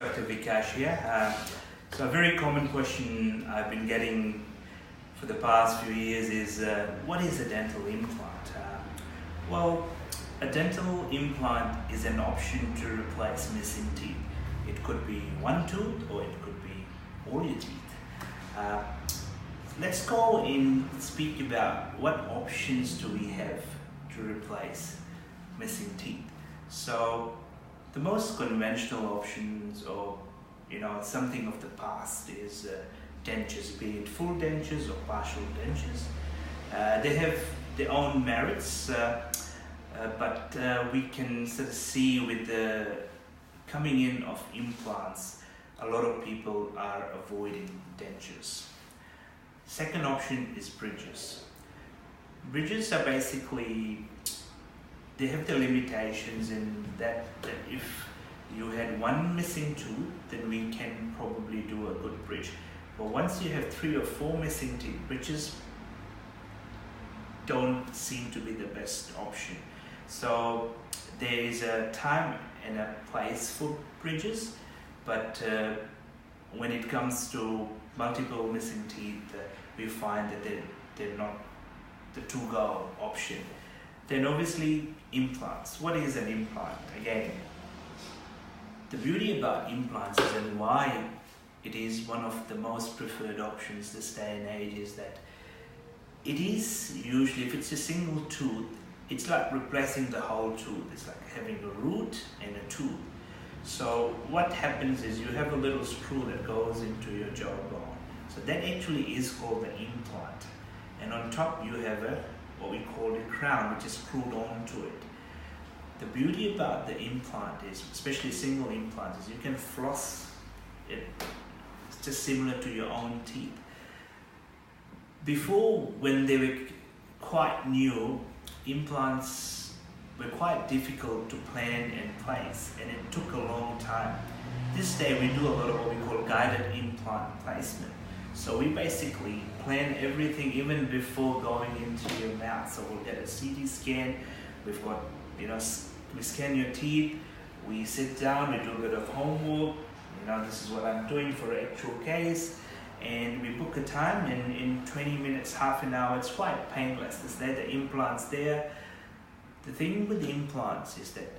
Dr. Vikash here. So a very common question I've been getting for the past few years is, what is a dental implant? Well, a dental implant is an option to replace missing teeth. It could be one tooth or it could be all your teeth. Let's go and speak about what options do we have to replace missing teeth. So the most conventional options, or something of the past, is dentures, be it full dentures or partial dentures. They have their own merits, but we can sort of see with the coming in of implants, a lot of people are avoiding dentures. Second option is bridges. Bridges are basically, they have the limitations in that if you had one missing tooth, then we can probably do a good bridge. But once you have 3 or 4 missing teeth, bridges don't seem to be the best option. So there is a time and a place for bridges, but when it comes to multiple missing teeth, we find that they're not the to-go option. Then obviously implants. What is an implant? Again, the beauty about implants is, and why it is one of the most preferred options this day and age, is that it is usually, if it's a single tooth, it's like replacing the whole tooth. It's like having a root and a tooth. So what happens is you have a little screw that goes into your jawbone. So that actually is called the implant. And on top you have what we call a crown, which is screwed onto it. The beauty about the implant is, especially single implant, is you can floss it. It's just similar to your own teeth. Before, when they were quite new, implants were quite difficult to plan and place, and it took a long time. This day we do a lot of what we call guided implant placement. So we basically plan everything even before going into your mouth. So we'll get a CT scan, we've got, we scan your teeth, we sit down, we do a bit of homework, this is what I'm doing for an actual case, and we book a time, and in 20 minutes, half an hour, it's quite painless. It's there, the implant's there. The thing with the implants is that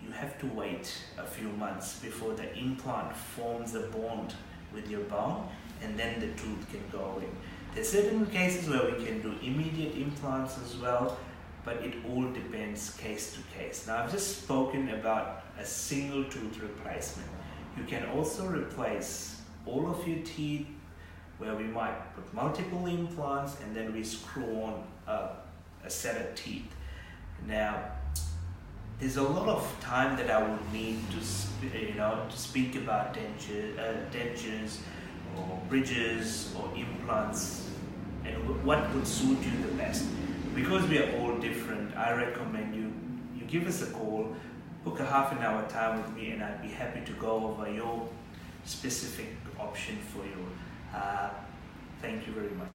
you have to wait a few months before the implant forms a bond with your bone, and then the tooth can go in. There's certain cases where we can do immediate implants as well, but it all depends case to case. Now, I've just spoken about a single tooth replacement. You can also replace all of your teeth, where we might put multiple implants and then we screw on a set of teeth. Now, there's a lot of time that I would need to speak about dentures or bridges or implants and what would suit you the best. Because we are all different, I recommend you give us a call, book a half an hour time with me, and I'd be happy to go over your specific option for you. Thank you very much.